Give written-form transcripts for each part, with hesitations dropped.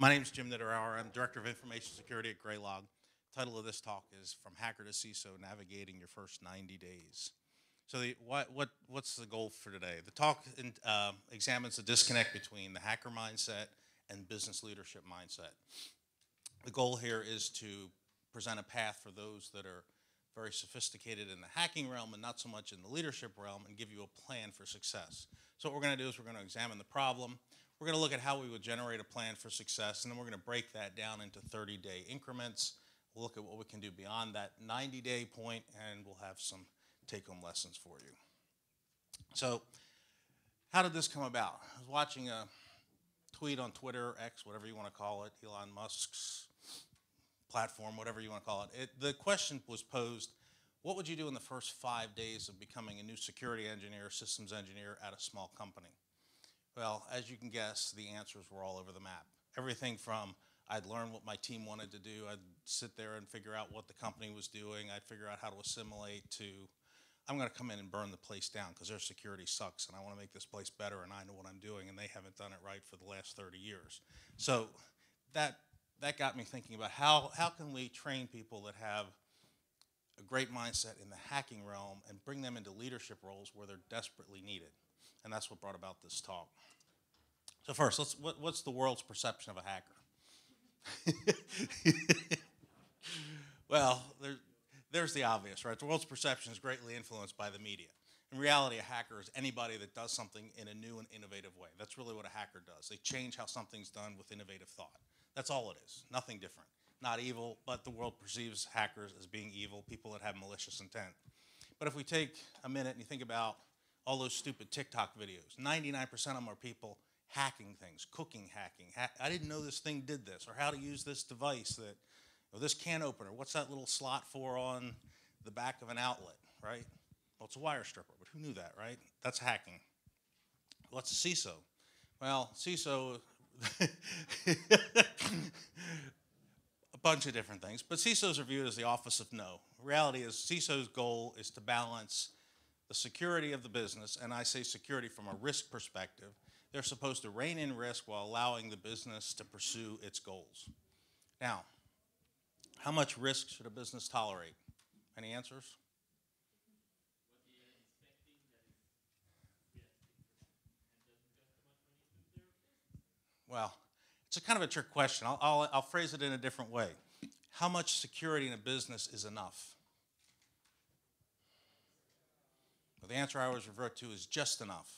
My name is Jim Nitterauer. I'm Director of Information Security at Graylog. Title of this talk is From Hacker to CISO, Navigating Your First 90 Days. So what's the goal for today? The talk examines the disconnect between the hacker mindset and business leadership mindset. The goal here is to present a path for those that are very sophisticated in the hacking realm and not so much in the leadership realm, and give you a plan for success. So what we're going to do is we're going to examine the problem. We're going to look at how we would generate a plan for success, and then we're going to break that down into 30-day increments. We'll look at what we can do beyond that 90-day point, and we'll have some take-home lessons for you. So how did this come about? I was watching a tweet on Twitter, X, whatever you want to call it, Elon Musk's platform, whatever you want to call it. The question was posed, what would you do in the first 5 days of becoming a new security engineer, systems engineer at a small company? Well, as you can guess, the answers were all over the map. Everything from I'd learn what my team wanted to do, I'd sit there and figure out what the company was doing, I'd figure out how to assimilate, to I'm going to come in and burn the place down because their security sucks and I want to make this place better and I know what I'm doing and they haven't done it right for the last 30 years. So that got me thinking about how can we train people that have a great mindset in the hacking realm and bring them into leadership roles where they're desperately needed. And that's what brought about this talk. So first, what's the world's perception of a hacker? Well, there's the obvious, right? The world's perception is greatly influenced by the media. In reality, a hacker is anybody that does something in a new and innovative way. That's really what a hacker does. They change how something's done with innovative thought. That's all it is, nothing different. Not evil, but the world perceives hackers as being evil, people that have malicious intent. But if we take a minute and you think about all those stupid TikTok videos, 99% of them are people hacking things, cooking hacking. I didn't know this thing did this, or how to use this device, that, or this can opener. What's that little slot for on the back of an outlet, right? Well, it's a wire stripper, but who knew that, right? That's hacking. What's a CISO? Well, CISO, a bunch of different things, but CISOs are viewed as the office of no. The reality is CISO's goal is to balance the security of the business, and I say security from a risk perspective. They're supposed to rein in risk while allowing the business to pursue its goals. Now, how much risk should a business tolerate? Any answers? Well, it's a kind of a trick question. I'll phrase it in a different way. How much security in a business is enough? Well, the answer I always revert to is just enough.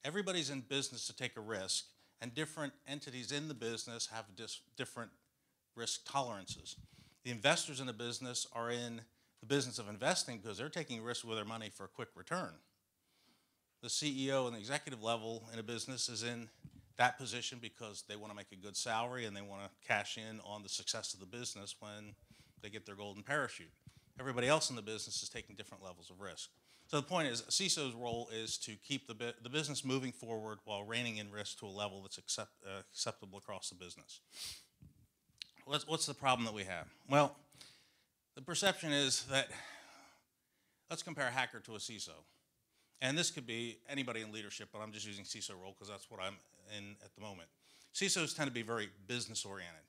Everybody's in business to take a risk, and different entities in the business have different risk tolerances. The investors in the business are in the business of investing because they're taking risks with their money for a quick return. The CEO and the executive level in a business is in that position because they want to make a good salary and they want to cash in on the success of the business when they get their golden parachute. Everybody else in the business is taking different levels of risk. So the point is, a CISO's role is to keep the business moving forward while reining in risk to a level that's acceptable across the business. What's the problem that we have? Well, the perception is that, let's compare a hacker to a CISO. And this could be anybody in leadership, but I'm just using CISO role because that's what I'm in at the moment. CISOs tend to be very business-oriented.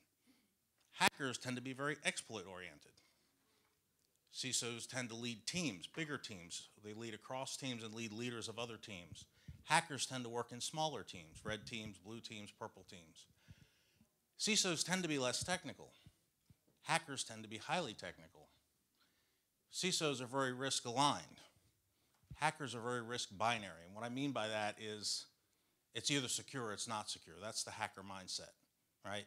Hackers tend to be very exploit-oriented. CISOs tend to lead teams, bigger teams. They lead across teams and lead leaders of other teams. Hackers tend to work in smaller teams, red teams, blue teams, purple teams. CISOs tend to be less technical. Hackers tend to be highly technical. CISOs are very risk-aligned. Hackers are very risk-binary. And what I mean by that is it's either secure or it's not secure. That's the hacker mindset, right?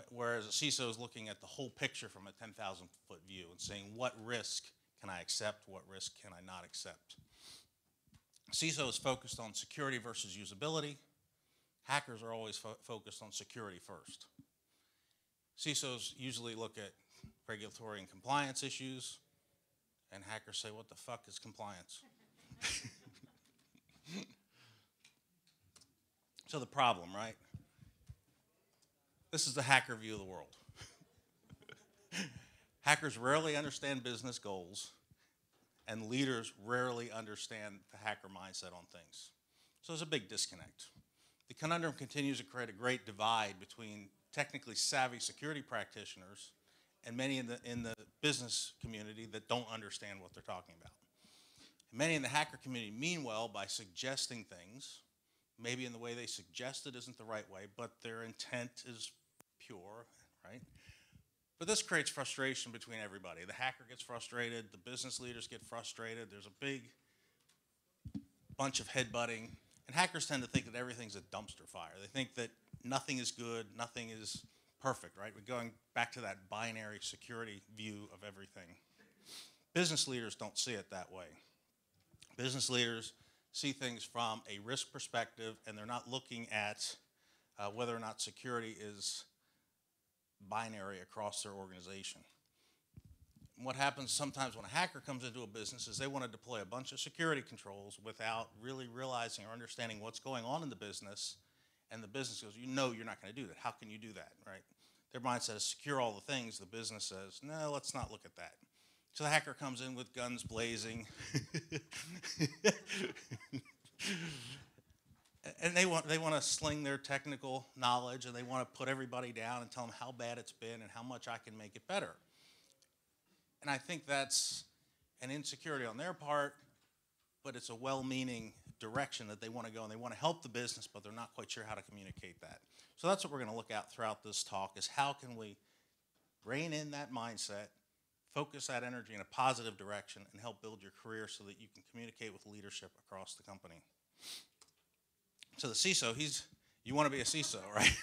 Whereas a CISO is looking at the whole picture from a 10,000-foot view and saying, what risk can I accept, what risk can I not accept? CISO is focused on security versus usability. Hackers are always focused on security first. CISOs usually look at regulatory and compliance issues, and hackers say, what the fuck is compliance? So the problem, right? This is the hacker view of the world. Hackers rarely understand business goals, and leaders rarely understand the hacker mindset on things. So there's a big disconnect. The conundrum continues to create a great divide between technically savvy security practitioners and many in the business community that don't understand what they're talking about. And many in the hacker community mean well by suggesting things. Maybe in the way they suggest it isn't the right way, but their intent is pure, right? But this creates frustration between everybody. The hacker gets frustrated, the business leaders get frustrated, there's a big bunch of headbutting, and hackers tend to think that everything's a dumpster fire. They think that nothing is good, nothing is perfect, right? We're going back to that binary security view of everything. Business leaders don't see it that way. Business leaders see things from a risk perspective, and they're not looking at whether or not security is binary across their organization. And what happens sometimes when a hacker comes into a business is they want to deploy a bunch of security controls without really realizing or understanding what's going on in the business, and the business goes, you know you're not going to do that. How can you do that, right? Their mindset is secure all the things. The business says, no, let's not look at that. So the hacker comes in with guns blazing. And they want to sling their technical knowledge, and they want to put everybody down and tell them how bad it's been and how much I can make it better. And I think that's an insecurity on their part, but it's a well-meaning direction that they want to go, and they want to help the business, but they're not quite sure how to communicate that. So that's what we're going to look at throughout this talk, is how can we rein in that mindset, focus that energy in a positive direction, and help build your career so that you can communicate with leadership across the company. So the CISO, you want to be a CISO, right?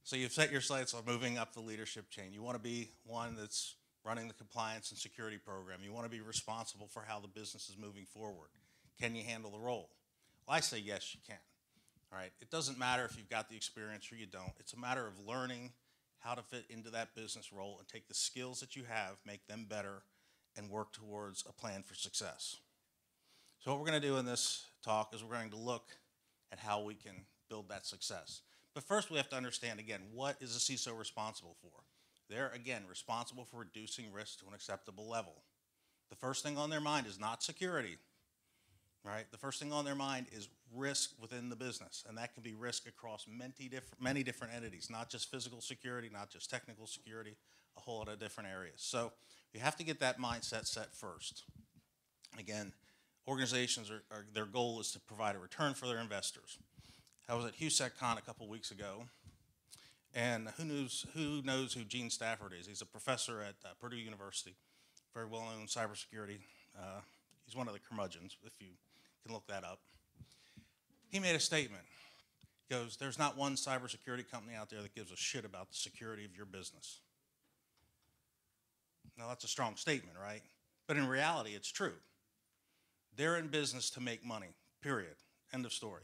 So you've set your sights on moving up the leadership chain. You want to be one that's running the compliance and security program. You want to be responsible for how the business is moving forward. Can you handle the role? Well, I say yes, you can. All right. It doesn't matter if you've got the experience or you don't. It's a matter of learning how to fit into that business role and take the skills that you have, make them better, and work towards a plan for success. So what we're going to do in this talk is we're going to look at how we can build that success. But first we have to understand, again, what is a CISO responsible for? They're, again, responsible for reducing risk to an acceptable level. The first thing on their mind is not security, right? The first thing on their mind is risk within the business, and that can be risk across many different entities, not just physical security, not just technical security, a whole lot of different areas. So you have to get that mindset set first. Again, organizations their goal is to provide a return for their investors. I was at HUSECCon a couple weeks ago, and who knows who Gene Stafford is? He's a professor at Purdue University, very well-known cybersecurity. He's one of the curmudgeons, if you can look that up. He made a statement. He goes, there's not one cybersecurity company out there that gives a shit about the security of your business. Now, that's a strong statement, right? But in reality, it's true. They're in business to make money, period. End of story.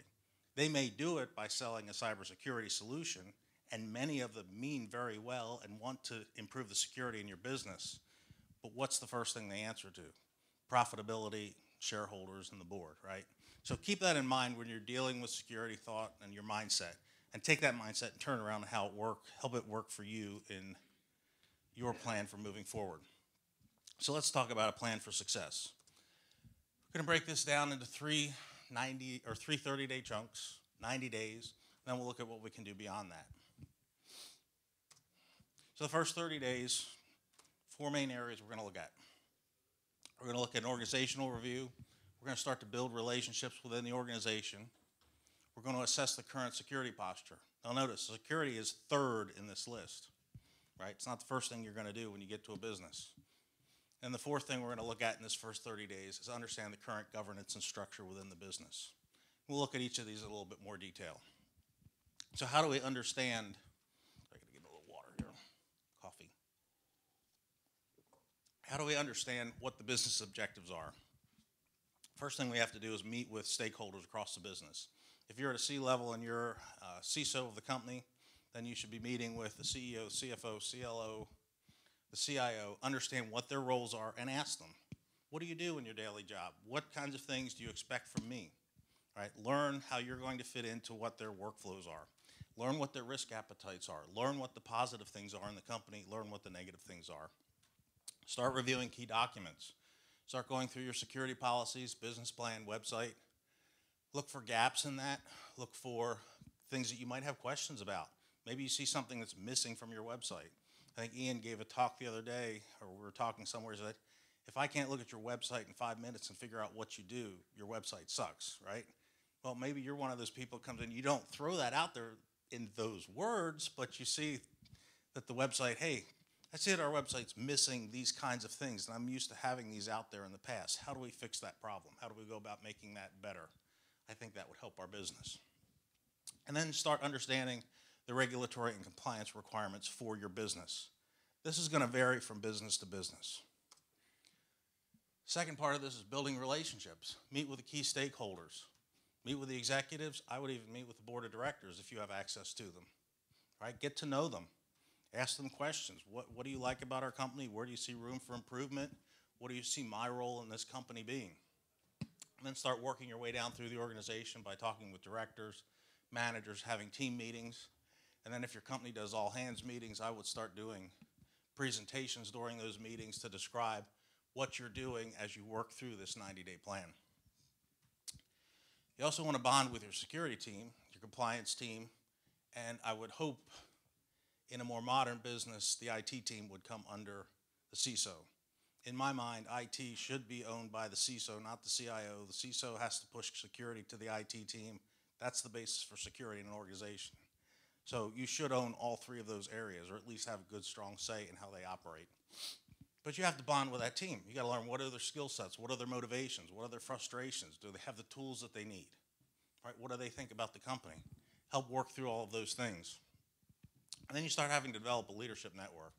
They may do it by selling a cybersecurity solution, and many of them mean very well and want to improve the security in your business. But what's the first thing they answer to? Profitability, shareholders, and the board, right? So keep that in mind when you're dealing with security thought and your mindset, and take that mindset and turn it around and help it work for you in your plan for moving forward. So let's talk about a plan for success. We're going to break this down into three 30-day chunks, 90 days, then we'll look at what we can do beyond that. So the first 30 days, 4 main areas we're going to look at. We're going to look at an organizational review. We're going to start to build relationships within the organization. We're going to assess the current security posture. Now notice, security is third in this list, right? It's not the first thing you're going to do when you get to a business. And the fourth thing we're going to look at in this first 30 days is understand the current governance and structure within the business. We'll look at each of these in a little bit more detail. So how do we understand, I got to get a little water here, coffee. How do we understand what the business objectives are? First thing we have to do is meet with stakeholders across the business. If you're at a C-level and you're CISO of the company, then you should be meeting with the CEO, CFO, CLO, the CIO, understand what their roles are, and ask them, what do you do in your daily job? What kinds of things do you expect from me? Right? Learn how you're going to fit into what their workflows are. Learn what their risk appetites are. Learn what the positive things are in the company. Learn what the negative things are. Start reviewing key documents. Start going through your security policies, business plan, website. Look for gaps in that. Look for things that you might have questions about. Maybe you see something that's missing from your website. I think Ian gave a talk the other day, or we were talking somewhere, that if I can't look at your website in 5 minutes and figure out what you do, your website sucks, right? Well, maybe you're one of those people who comes in, you don't throw that out there in those words, but you see that the website, hey, I see that our website's missing these kinds of things, and I'm used to having these out there in the past. How do we fix that problem? How do we go about making that better? I think that would help our business. And then start understanding the regulatory and compliance requirements for your business. This is going to vary from business to business. Second part of this is building relationships. Meet with the key stakeholders. Meet with the executives. I would even meet with the board of directors if you have access to them. Right? Get to know them. Ask them questions. What do you like about our company? Where do you see room for improvement? What do you see my role in this company being? And then start working your way down through the organization by talking with directors, managers, having team meetings. And then if your company does all hands meetings, I would start doing presentations during those meetings to describe what you're doing as you work through this 90-day plan. You also want to bond with your security team, your compliance team, and I would hope in a more modern business, the IT team would come under the CISO. In my mind, IT should be owned by the CISO, not the CIO. The CISO has to push security to the IT team. That's the basis for security in an organization. So you should own all three of those areas, or at least have a good, strong say in how they operate. But you have to bond with that team. You got to learn what are their skill sets, what are their motivations, what are their frustrations, do they have the tools that they need, right? What do they think about the company? Help work through all of those things. And then you start having to develop a leadership network,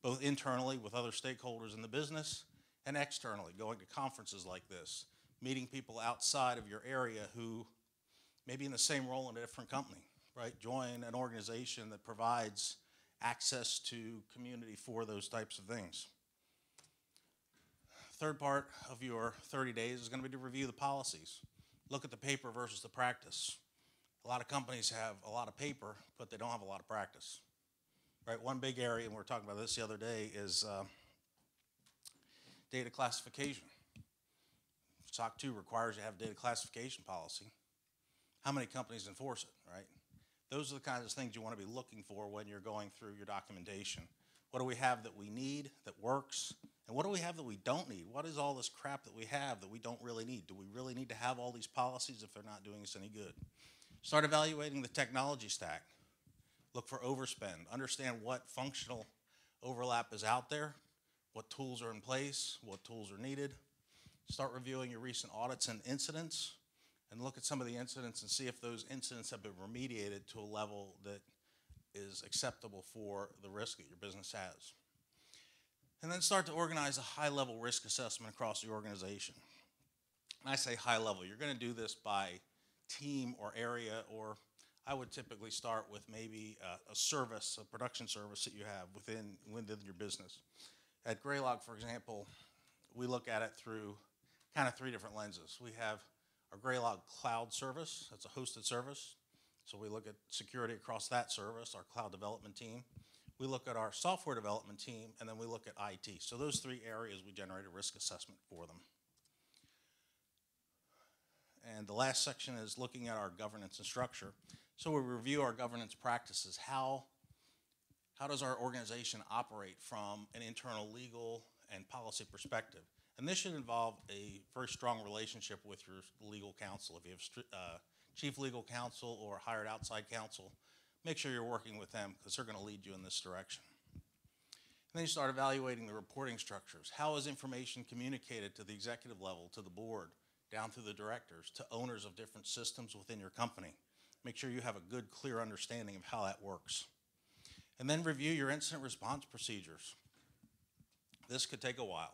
both internally with other stakeholders in the business and externally, going to conferences like this, meeting people outside of your area who may be in the same role in a different company, right? Join an organization that provides access to community for those types of things. Third part of your 30 days is going to be to review the policies. Look at the paper versus the practice. A lot of companies have a lot of paper, but they don't have a lot of practice. Right? One big area, and we were talking about this the other day, is data classification. SOC 2 requires you to have a data classification policy. How many companies enforce it, right? Those are the kinds of things you want to be looking for when you're going through your documentation. What do we have that we need, that works? And what do we have that we don't need? What is all this crap that we have that we don't really need? Do we really need to have all these policies if they're not doing us any good? Start evaluating the technology stack. Look for overspend. Understand what functional overlap is out there, what tools are in place, what tools are needed. Start reviewing your recent audits and incidents, and look at some of the incidents and see if those incidents have been remediated to a level that is acceptable for the risk that your business has. And then start to organize a high-level risk assessment across the organization. And I say high level, you're going to do this by team or area, or I would typically start with maybe a service, a production service that you have within your business. At Greylog, for example, we look at it through kind of three different lenses. We have our Greylog cloud service, that's a hosted service. So we look at security across that service, our cloud development team. We look at our software development team, and then we look at IT. So those three areas, we generate a risk assessment for them. And the last section is looking at our governance and structure. So we review our governance practices. How does our organization operate from an internal legal and policy perspective? And this should involve a very strong relationship with your legal counsel. If you have chief legal counsel or hired outside counsel, make sure you're working with them because they're going to lead you in this direction. And then you start evaluating the reporting structures. How is information communicated to the executive level, to the board, down through the directors, to owners of different systems within your company? Make sure you have a good, clear understanding of how that works. And then review your incident response procedures. This could take a while.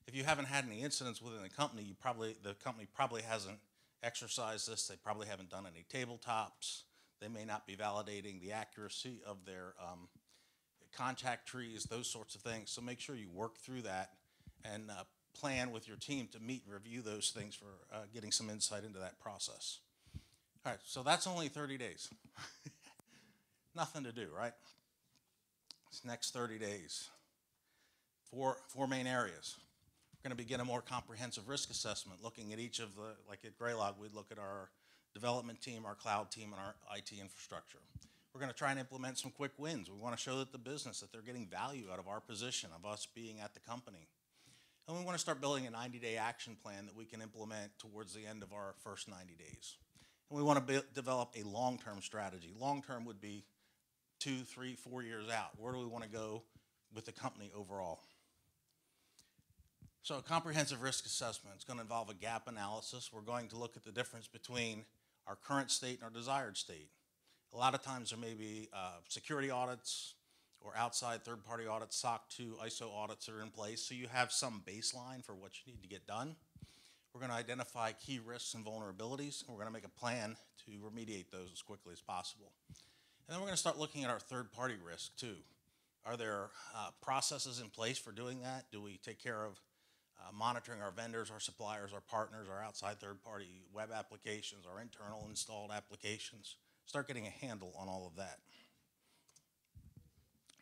If you haven't had any incidents within the company, the company probably hasn't exercised this. They probably haven't done any tabletops. They may not be validating the accuracy of their contact trees, those sorts of things. So make sure you work through that and plan with your team to meet and review those things for getting some insight into that process. All right, so that's only 30 days. Nothing to do, right? This next 30 days, four main areas. We're going to begin a more comprehensive risk assessment, looking at each of the, like at Greylog, we'd look at our development team, our cloud team, and our IT infrastructure. We're going to try and implement some quick wins. We want to show that the business that they're getting value out of our position, of us being at the company. And we want to start building a 90-day action plan that we can implement towards the end of our first 90 days. And we want to develop a long-term strategy. Long-term would be 2, 3, 4 years out. Where do we want to go with the company overall? So a comprehensive risk assessment is going to involve a gap analysis. We're going to look at the difference between our current state and our desired state. A lot of times there may be security audits or outside third-party audits, SOC 2, ISO audits are in place, so you have some baseline for what you need to get done. We're going to identify key risks and vulnerabilities, and we're going to make a plan to remediate those as quickly as possible. And then we're going to start looking at our third-party risk too. Are there processes in place for doing that? Do we take care of monitoring our vendors, our suppliers, our partners, our outside third-party web applications, our internal installed applications? Start getting a handle on all of that.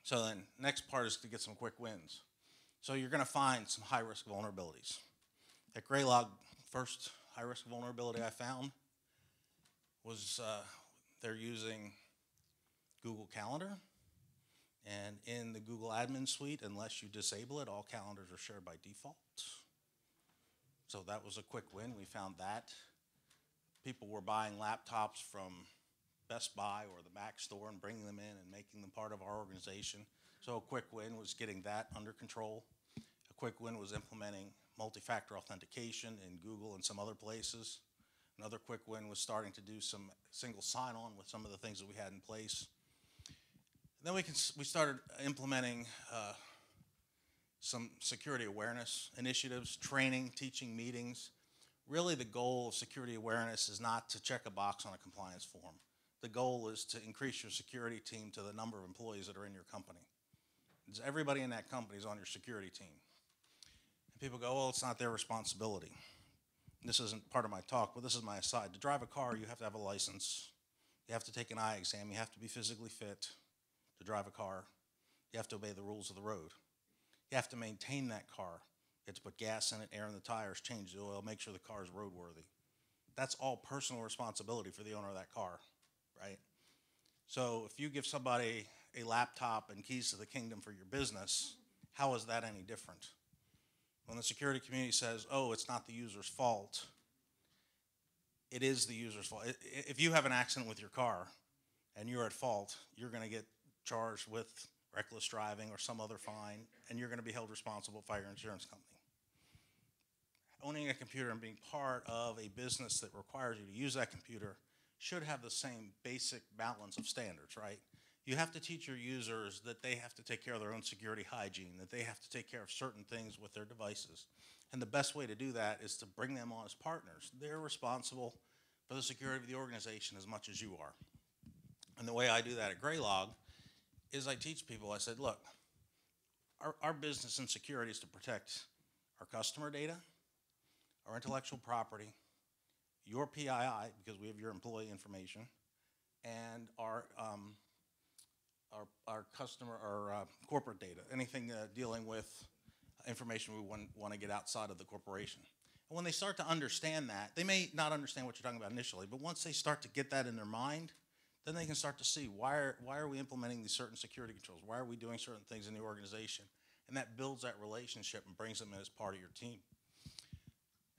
So then, next part is to get some quick wins. So you're going to find some high-risk vulnerabilities. At Graylog, first high-risk vulnerability I found was they're using Google Calendar. And in the Google Admin Suite, unless you disable it, all calendars are shared by default. So that was a quick win. We found that. People were buying laptops from Best Buy or the Mac store and bringing them in and making them part of our organization. So a quick win was getting that under control. A quick win was implementing multi-factor authentication in Google and some other places. Another quick win was starting to do some single sign-on with some of the things that we had in place. And then we started implementing some security awareness initiatives, training, teaching meetings. Really the goal of security awareness is not to check a box on a compliance form. The goal is to increase your security team to the number of employees that are in your company. It's everybody in that company is on your security team. And people go, well, it's not their responsibility. This isn't part of my talk, but this is my aside. To drive a car, you have to have a license. You have to take an eye exam. You have to be physically fit to drive a car. You have to obey the rules of the road. You have to maintain that car. You have to put gas in it, air in the tires, change the oil, make sure the car is roadworthy. That's all personal responsibility for the owner of that car, right? So if you give somebody a laptop and keys to the kingdom for your business, how is that any different? When the security community says, oh, it's not the user's fault, it is the user's fault. If you have an accident with your car and you're at fault, you're going to get charged with reckless driving or some other fine, and you're going to be held responsible by your insurance company. Owning a computer and being part of a business that requires you to use that computer should have the same basic balance of standards, right? You have to teach your users that they have to take care of their own security hygiene, that they have to take care of certain things with their devices. And the best way to do that is to bring them on as partners. They're responsible for the security of the organization as much as you are. And the way I do that at Graylog is I teach people, I said, look, our business in security is to protect our customer data, our intellectual property, your PII, because we have your employee information, and our corporate data, anything dealing with information we want to get outside of the corporation. And when they start to understand that, they may not understand what you're talking about initially, but once they start to get that in their mind, then they can start to see why are we implementing these certain security controls? Why are we doing certain things in the organization? And that builds that relationship and brings them in as part of your team.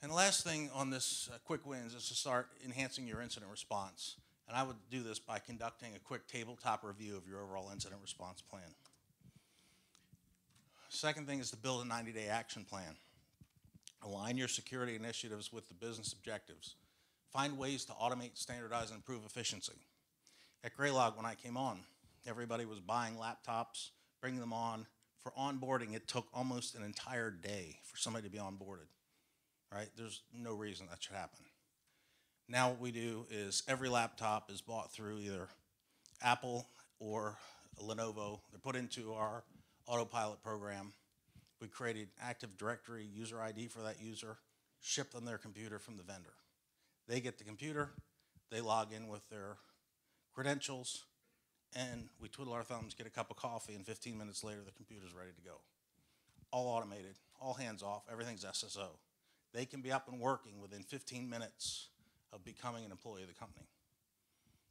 And the last thing on this quick wins is to start enhancing your incident response. And I would do this by conducting a quick tabletop review of your overall incident response plan. Second thing is to build a 90-day action plan. Align your security initiatives with the business objectives. Find ways to automate, standardize, and improve efficiency. At Graylog, when I came on, everybody was buying laptops, bringing them on. For onboarding, it took almost an entire day for somebody to be onboarded, right? There's no reason that should happen. Now what we do is every laptop is bought through either Apple or Lenovo. They're put into our autopilot program. We created Active Directory user ID for that user, ship them their computer from the vendor. They get the computer, they log in with their credentials, and we twiddle our thumbs, get a cup of coffee, and 15 minutes later the computer's ready to go. All automated, all hands off, everything's SSO. They can be up and working within 15 minutes of becoming an employee of the company.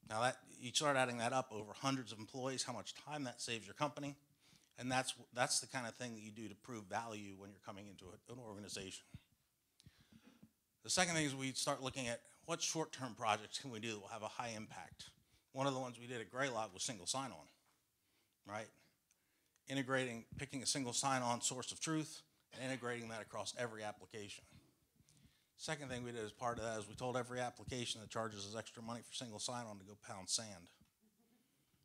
Now that you start adding that up over hundreds of employees, how much time that saves your company, and that's the kind of thing that you do to prove value when you're coming into an organization. The second thing is we start looking at what short-term projects can we do that will have a high impact. One of the ones we did a great lot was single sign-on, right? Picking a single sign-on source of truth and integrating that across every application. Second thing we did as part of that is we told every application that charges us extra money for single sign-on to go pound sand,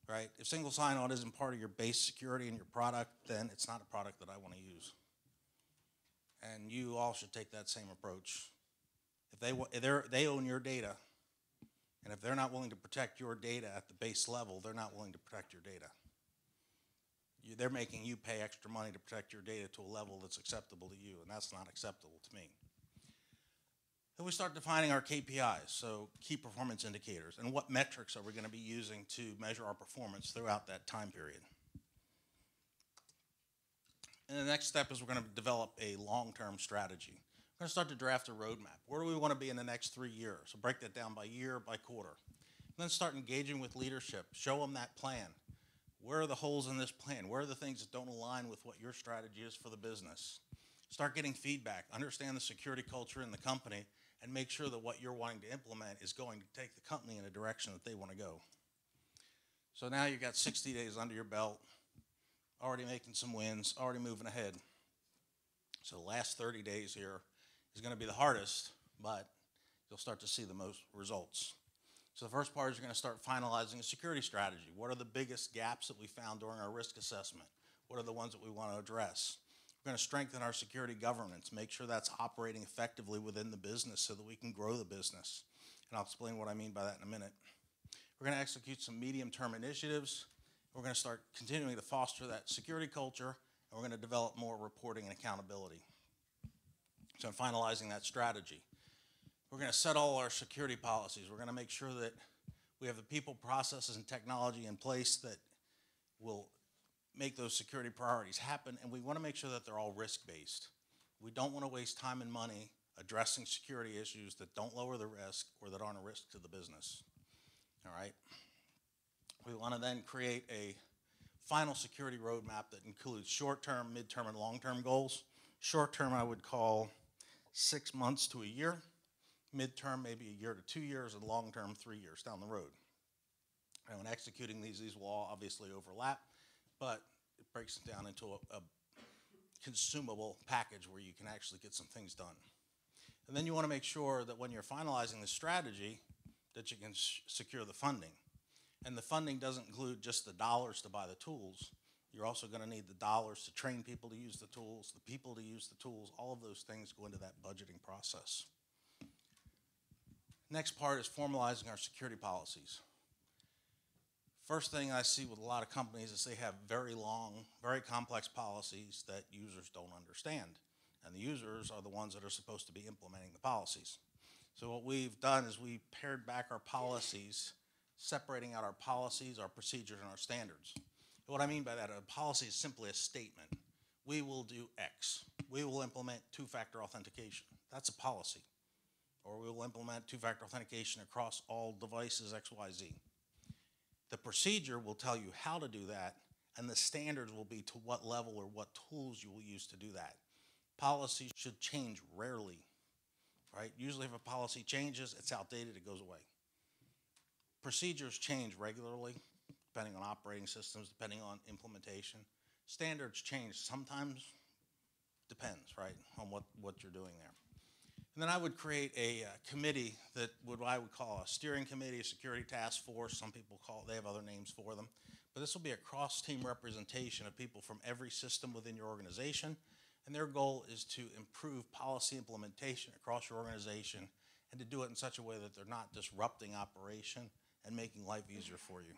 right? If single sign-on isn't part of your base security in your product, then it's not a product that I want to use. And you all should take that same approach. If they own your data, and if they're not willing to protect your data at the base level, they're not willing to protect your data. They're making you pay extra money to protect your data to a level that's acceptable to you, and that's not acceptable to me. Then we start defining our KPIs, so key performance indicators, and what metrics are we going to be using to measure our performance throughout that time period. And the next step is we're going to develop a long-term strategy. We're going to start to draft a roadmap. Where do we want to be in the next 3 years? So break that down by year, by quarter. And then start engaging with leadership. Show them that plan. Where are the holes in this plan? Where are the things that don't align with what your strategy is for the business? Start getting feedback. Understand the security culture in the company and make sure that what you're wanting to implement is going to take the company in a direction that they want to go. So now you've got 60 days under your belt, already making some wins, already moving ahead. So the last 30 days here is going to be the hardest, but you'll start to see the most results. So the first part is you're going to start finalizing a security strategy. What are the biggest gaps that we found during our risk assessment? What are the ones that we want to address? We're going to strengthen our security governance, make sure that's operating effectively within the business so that we can grow the business. And I'll explain what I mean by that in a minute. We're going to execute some medium-term initiatives. We're going to start continuing to foster that security culture, and we're going to develop more reporting and accountability. So I'm finalizing that strategy. We're going to set all our security policies. We're going to make sure that we have the people, processes, and technology in place that will make those security priorities happen, and we want to make sure that they're all risk-based. We don't want to waste time and money addressing security issues that don't lower the risk or that aren't a risk to the business. All right? We want to then create a final security roadmap that includes short-term, mid-term, and long-term goals. Short-term I would call 6 months to a year. Mid-term maybe a year to 2 years, and long-term 3 years down the road. And when executing these will all obviously overlap, but it breaks it down into a consumable package where you can actually get some things done. And then you want to make sure that when you're finalizing the strategy that you can secure the funding. And the funding doesn't include just the dollars to buy the tools. You're also going to need the dollars to train people to use the tools, the people to use the tools. All of those things go into that budgeting process. Next part is formalizing our security policies. First thing I see with a lot of companies is they have very long, very complex policies that users don't understand. And the users are the ones that are supposed to be implementing the policies. So what we've done is we pared back our policies, separating out our policies, our procedures, and our standards. And what I mean by that, a policy is simply a statement. We will do X. We will implement two-factor authentication. That's a policy. Or we will implement two-factor authentication across all devices XYZ. The procedure will tell you how to do that, and the standards will be to what level or what tools you will use to do that. Policies should change rarely, right? Usually if a policy changes, it's outdated, it goes away. Procedures change regularly, depending on operating systems, depending on implementation. Standards change sometimes, depends, right, on what you're doing there. And then I would create a committee that I would call a steering committee, a security task force. Some people they have other names for them. But this will be a cross-team representation of people from every system within your organization. And their goal is to improve policy implementation across your organization and to do it in such a way that they're not disrupting operation and making life easier for you.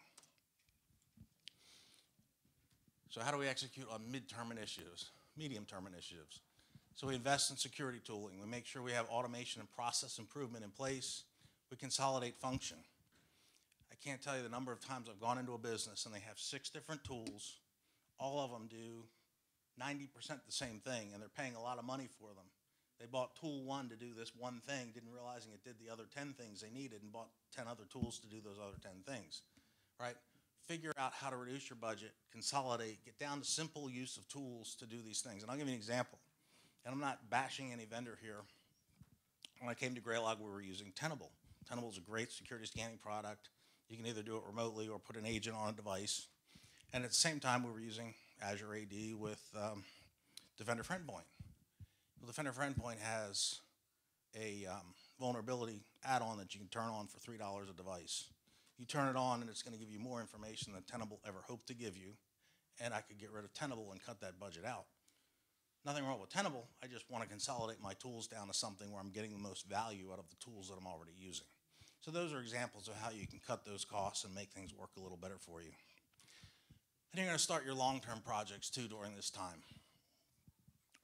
So how do we execute on mid-term initiatives, medium-term initiatives? So we invest in security tooling. We make sure we have automation and process improvement in place. We consolidate function. I can't tell you the number of times I've gone into a business and they have 6 different tools. All of them do 90% the same thing, and they're paying a lot of money for them. They bought tool 1 to do this one thing, didn't realizing it did the other 10 things they needed, and bought 10 other tools to do those other 10 things, right? Figure out how to reduce your budget, consolidate, get down to simple use of tools to do these things. And I'll give you an example. And I'm not bashing any vendor here. When I came to Graylog, we were using Tenable. Tenable is a great security scanning product. You can either do it remotely or put an agent on a device. And at the same time, we were using Azure AD with Defender for Endpoint. Well, Defender for Endpoint has a vulnerability add-on that you can turn on for $3 a device. You turn it on, and it's going to give you more information than Tenable ever hoped to give you, and I could get rid of Tenable and cut that budget out. Nothing wrong with Tenable. I just want to consolidate my tools down to something where I'm getting the most value out of the tools that I'm already using. So those are examples of how you can cut those costs and make things work a little better for you. And you're going to start your long-term projects, too, during this time.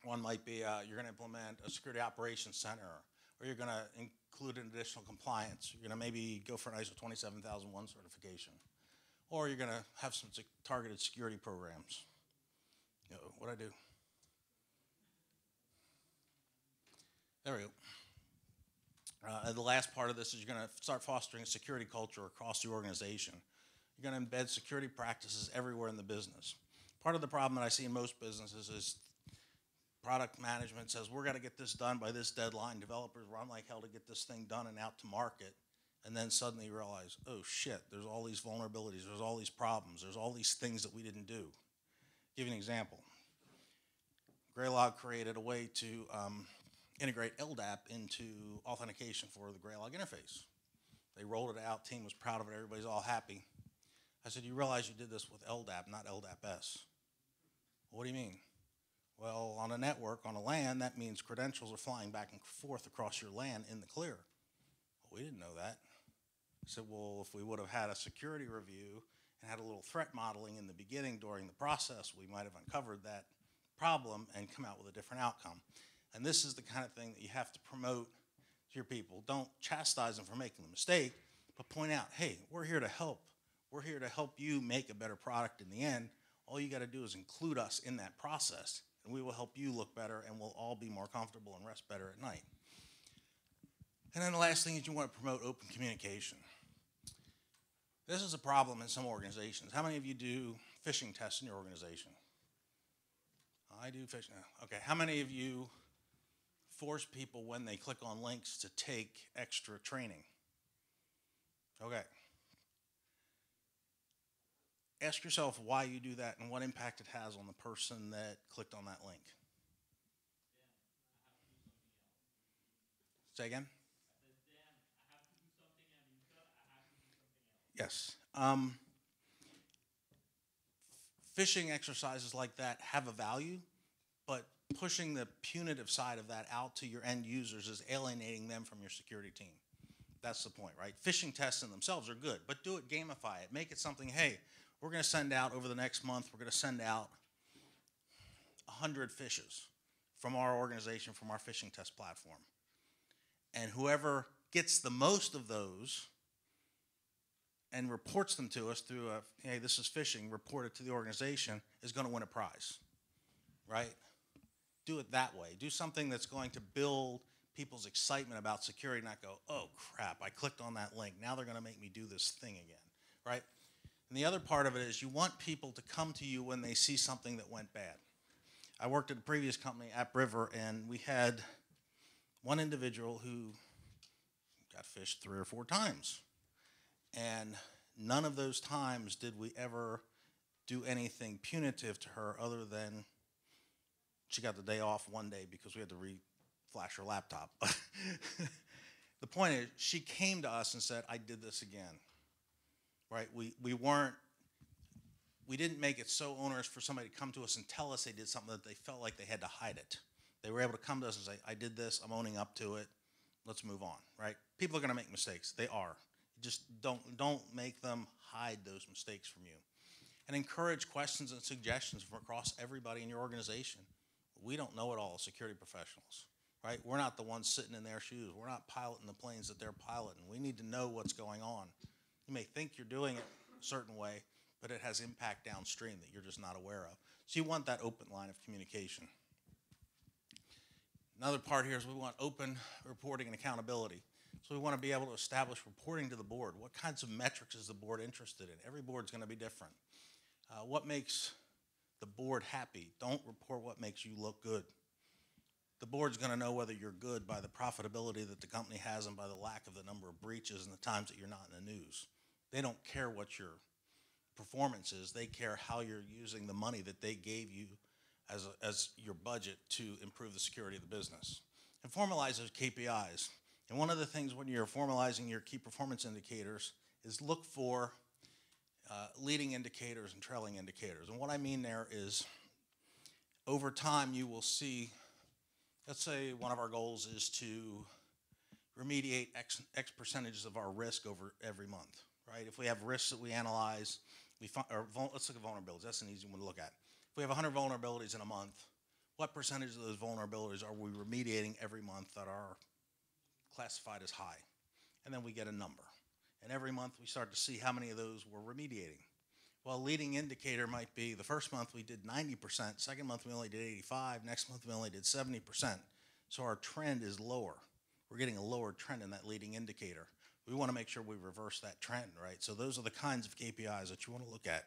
One might be you're going to implement a security operations center, or you're going to include an additional compliance. You're going to maybe go for an ISO 27001 certification. Or you're going to have some targeted security programs. What'd I do? There we go. The last part of this is you're going to start fostering a security culture across the organization. You're going to embed security practices everywhere in the business. Part of the problem that I see in most businesses is product management says, we're going to get this done by this deadline. Developers run like hell to get this thing done and out to market. And then suddenly you realize, oh shit, there's all these vulnerabilities, there's all these problems, there's all these things that we didn't do. Give you an example. Graylog created a way to integrate LDAP into authentication for the Graylog interface. They rolled it out, team was proud of it, everybody's all happy. I said, you realize you did this with LDAP, not LDAP-S. What do you mean? Well, on a network, on a LAN, that means credentials are flying back and forth across your LAN in the clear. Well, we didn't know that. I said, well, if we would have had a security review and had a little threat modeling in the beginning during the process, we might have uncovered that problem and come out with a different outcome. And this is the kind of thing that you have to promote to your people. Don't chastise them for making the mistake, but point out, hey, we're here to help. We're here to help you make a better product in the end. All you got to do is include us in that process, and we will help you look better, and we'll all be more comfortable and rest better at night. And then the last thing is you want to promote open communication. This is a problem in some organizations. How many of you do phishing tests in your organization? I do phishing. Okay, how many of you force people when they click on links to take extra training? Okay. Ask yourself why you do that and what impact it has on the person that clicked on that link. Say again? Yes. Phishing exercises like that have a value, but pushing the punitive side of that out to your end users is alienating them from your security team. That's the point, right? Phishing tests in themselves are good, but do it, gamify it. Make it something, hey, we're going to send out over the next month, we're going to send out 100 phishes from our organization, from our phishing test platform. And whoever gets the most of those and reports them to us through a, hey, this is phishing, report it to the organization, is going to win a prize, right? Do it that way. Do something that's going to build people's excitement about security, not go, oh, crap, I clicked on that link. Now they're going to make me do this thing again, right? And the other part of it is you want people to come to you when they see something that went bad. I worked at a previous company, App River, and we had one individual who got phished 3 or 4 times. And none of those times did we ever do anything punitive to her other than she got the day off one day because we had to re-flash her laptop. The point is, she came to us and said, I did this again, right? We didn't make it so onerous for somebody to come to us and tell us they did something that they felt like they had to hide it. They were able to come to us and say, I did this, I'm owning up to it, let's move on, right? People are going to make mistakes. They are. Just don't make them hide those mistakes from you. And encourage questions and suggestions from across everybody in your organization. We don't know it all as security professionals, right? We're not the ones sitting in their shoes. We're not piloting the planes that they're piloting. We need to know what's going on. You may think you're doing it a certain way, but it has impact downstream that you're just not aware of. So you want that open line of communication. Another part here is we want open reporting and accountability. So we want to be able to establish reporting to the board. What kinds of metrics is the board interested in? Every board's going to be different. What makes the board happy? Don't report what makes you look good. The board's going to know whether you're good by the profitability that the company has and by the lack of the number of breaches and the times that you're not in the news. They don't care what your performance is. They care how you're using the money that they gave you as your budget to improve the security of the business. And formalize those KPIs. And one of the things when you're formalizing your key performance indicators is look for leading indicators and trailing indicators. And what I mean there is over time you will see, let's say one of our goals is to remediate X percentages of our risk over every month, right? If we have risks that we analyze, let's look at vulnerabilities. That's an easy one to look at. If we have 100 vulnerabilities in a month, what percentage of those vulnerabilities are we remediating every month that are classified as high? And then we get a number. And every month we start to see how many of those we're remediating. Well, a leading indicator might be the first month we did 90%, second month we only did 85%, next month we only did 70%. So our trend is lower. We're getting a lower trend in that leading indicator. We want to make sure we reverse that trend, right? So those are the kinds of KPIs that you want to look at.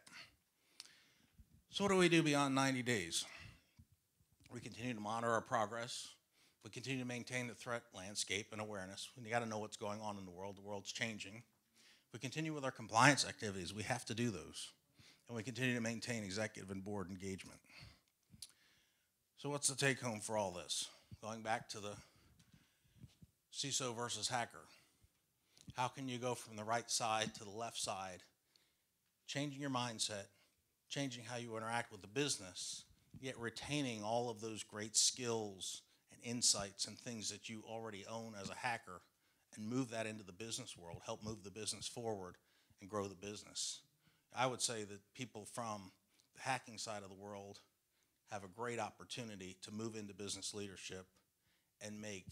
So what do we do beyond 90 days? We continue to monitor our progress. We continue to maintain the threat landscape and awareness. You got to know what's going on in the world. The world's changing. We continue with our compliance activities. We have to do those. And we continue to maintain executive and board engagement. So what's the take home for all this? Going back to the CISO versus hacker. How can you go from the right side to the left side, changing your mindset, changing how you interact with the business, yet retaining all of those great skills and insights and things that you already own as a hacker, and move that into the business world, help move the business forward and grow the business. I would say that people from the hacking side of the world have a great opportunity to move into business leadership and make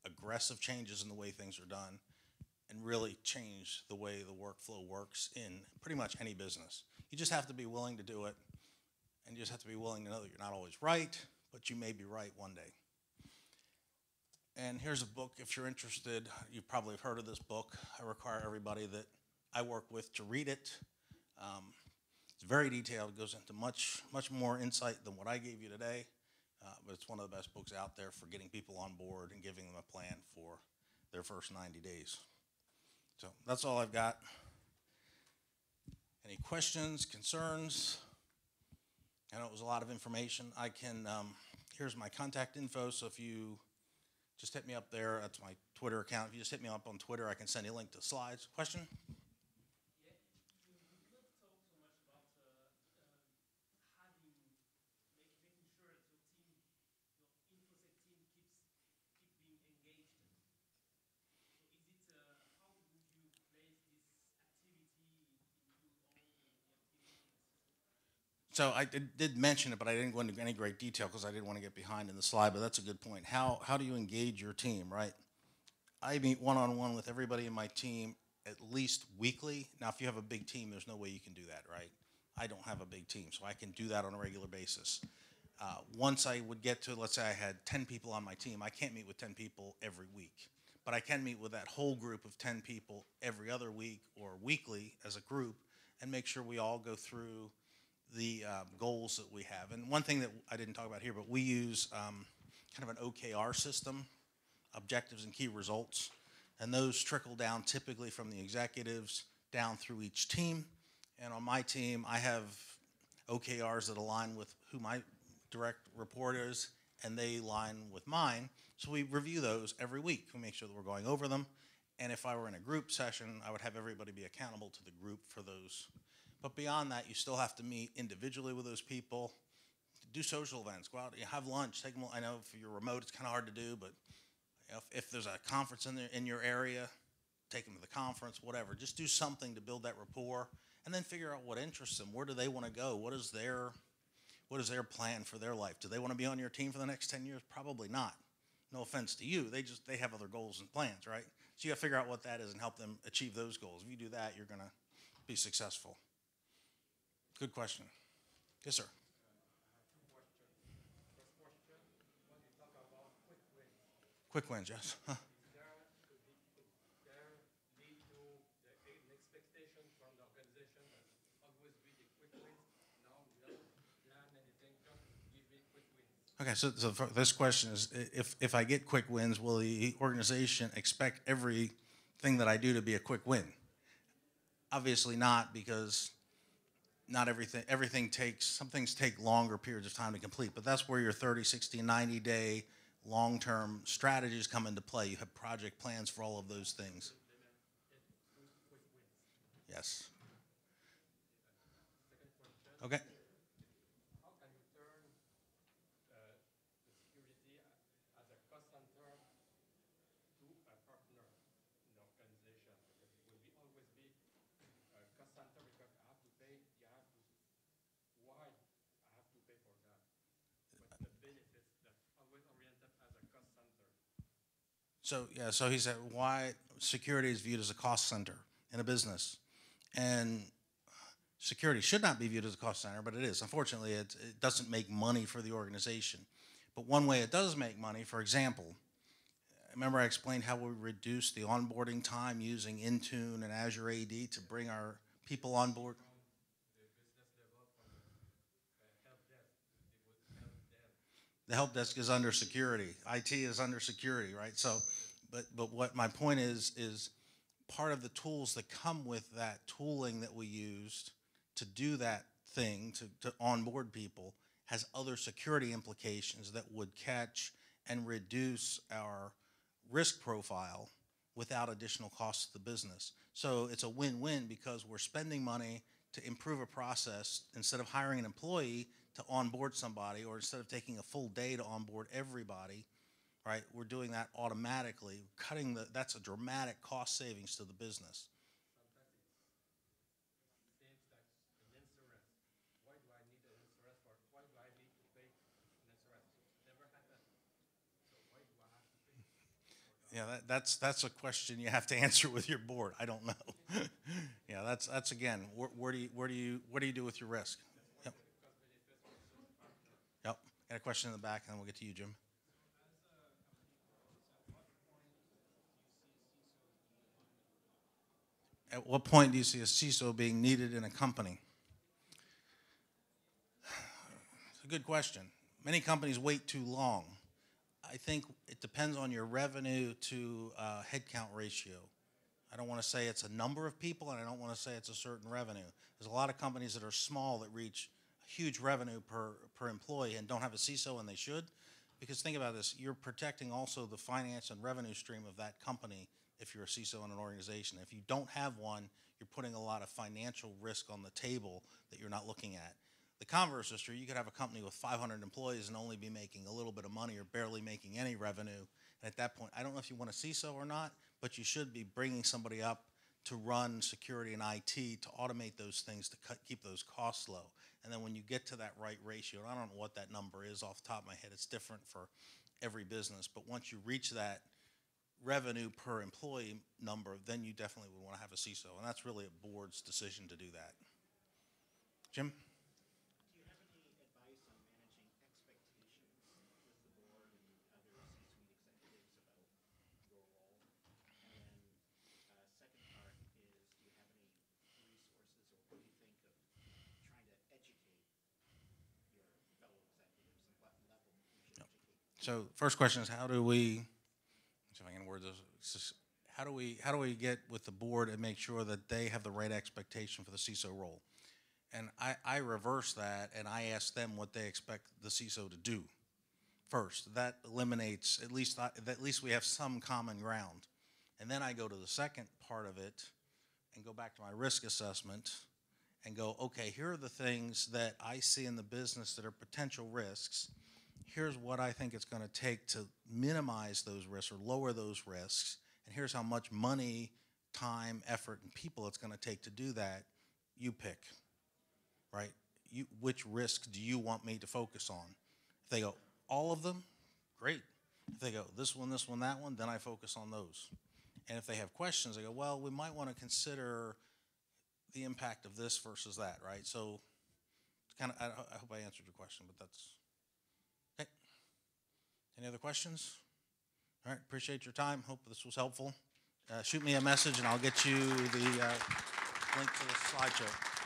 aggressive changes in the way things are done and really change the way the workflow works in pretty much any business. You just have to be willing to do it, and you just have to be willing to know that you're not always right, but you may be right one day. And here's a book, if you're interested. You probably have heard of this book. I require everybody that I work with to read it. It's very detailed. It goes into much more insight than what I gave you today, but it's one of the best books out there for getting people on board and giving them a plan for their first 90 days. So that's all I've got. Any questions, concerns? I know it was a lot of information. I can, here's my contact info, so if you just hit me up there, that's my Twitter account. If you just hit me up on Twitter, I can send you a link to the slides. Question? Yeah, you did not talk so much about having, making sure that your team, your InfoSec team keep being engaged. So is it, how would you place this activity into all the activity in the system? So I did mention it, but I didn't go into any great detail because I didn't want to get behind in the slide, but that's a good point. How do you engage your team, right? I meet one-on-one with everybody in my team at least weekly. Now, if you have a big team, there's no way you can do that, right? I don't have a big team, so I can do that on a regular basis. Once I would get to, let's say I had 10 people on my team, I can't meet with 10 people every week. But I can meet with that whole group of 10 people every other week or weekly as a group and make sure we all go through the goals that we have. And one thing that I didn't talk about here, but we use kind of an OKR system, objectives and key results. And those trickle down typically from the executives down through each team. And on my team, I have OKRs that align with who my direct report is, and they align with mine. So we review those every week. We make sure that we're going over them. And if I were in a group session, I would have everybody be accountable to the group for those. But beyond that, you still have to meet individually with those people, do social events, go out, have lunch, take them. I know if you're remote, it's kind of hard to do, but if there's a conference in your area, take them to the conference, whatever. Just do something to build that rapport, and then figure out what interests them. Where do they want to go? What is their plan for their life? Do they want to be on your team for the next 10 years? Probably not. No offense to you. They have other goals and plans, right? So you got to figure out what that is and help them achieve those goals. If you do that, you're going to be successful. Good question. Yes, sir. Two questions. First question, when you talk about Quick wins, yes. Huh. Is there lead to an expectation from the organization that always be the quick wins? No, we don't plan anything, just give me quick wins. Okay, so this question is, if I get quick wins, will the organization expect everything that I do to be a quick win? Obviously not, because not everything takes, some things take longer periods of time to complete, but that's where your 30, 60, 90-day long-term strategies come into play. You have project plans for all of those things. Implement it through quick wins. Yes. Second question. Okay. How can you turn the security as a cost center to a partner in the organization? Because it will be always be a cost center because I have to pay, you have to, why I have to pay for that? What's the benefits that always oriented as a cost center? So he said why security is viewed as a cost center in a business. And security should not be viewed as a cost center, but it is. Unfortunately, it doesn't make money for the organization. But one way it does make money, for example, remember I explained how we reduce the onboarding time using Intune and Azure AD to bring our people on board? The business level from the help desk, they would help them. The help desk is under security. IT is under security, right? So, but what my point is part of the tools that come with that tooling that we used to do that thing, to onboard people, has other security implications that would catch and reduce our risk profile without additional costs to the business. So it's a win-win because we're spending money to improve a process instead of hiring an employee to onboard somebody, or instead of taking a full day to onboard everybody, right? We're doing that automatically, that's a dramatic cost savings to the business. Sometimes it seems like an insurance. Why do I need an insurance for? Why do I need to pay an insurance? It never happened. So why do I have to pay for that? Yeah, that's a question you have to answer with your board. I don't know. Yeah, that's again, what do you do with your risk? Yep. The cost benefits versus partner. Yep. Got a question in the back, and then we'll get to you, Jim. At what point do you see a CISO being needed in a company? At what point do you see a CISO being needed in a company? It's a good question. Many companies wait too long. I think it depends on your revenue to headcount ratio. I don't want to say it's a number of people, and I don't want to say it's a certain revenue. There's a lot of companies that are small that reach a huge revenue per employee and don't have a CISO, and they should. Because think about this, you're protecting also the finance and revenue stream of that company if you're a CISO in an organization. If you don't have one, you're putting a lot of financial risk on the table that you're not looking at. The converse is true. You could have a company with 500 employees and only be making a little bit of money or barely making any revenue. And at that point, I don't know if you want a CISO or not, but you should be bringing somebody up to run security and IT to automate those things to keep those costs low. And then when you get to that right ratio, and I don't know what that number is off the top of my head, it's different for every business, but once you reach that revenue per employee number, then you definitely would want to have a CISO, and that's really a board's decision to do that. Jim? Do you have any advice on managing expectations with the board and other C-suite executives about your role? And then second part is, do you have any resources, or what do you think of trying to educate your fellow executives and what level you should educate? So first question is, how do we, see if I can word this, how do we get with the board and make sure that they have the right expectation for the CISO role? And I reverse that, and I ask them what they expect the CISO to do first. That eliminates, at least we have some common ground. And then I go to the second part of it and go back to my risk assessment and go, okay, here are the things that I see in the business that are potential risks. Here's what I think it's going to take to minimize those risks or lower those risks. And here's how much money, time, effort, and people it's going to take to do that. You pick, right? Which risks do you want me to focus on? If they go, all of them, great. If they go, this one, that one, then I focus on those. And if they have questions, they go, well, we might want to consider the impact of this versus that, right? So kind of, I hope I answered your question, but that's, okay. Any other questions? All right, appreciate your time. Hope this was helpful. Shoot me a message and I'll get you the link to the slideshow.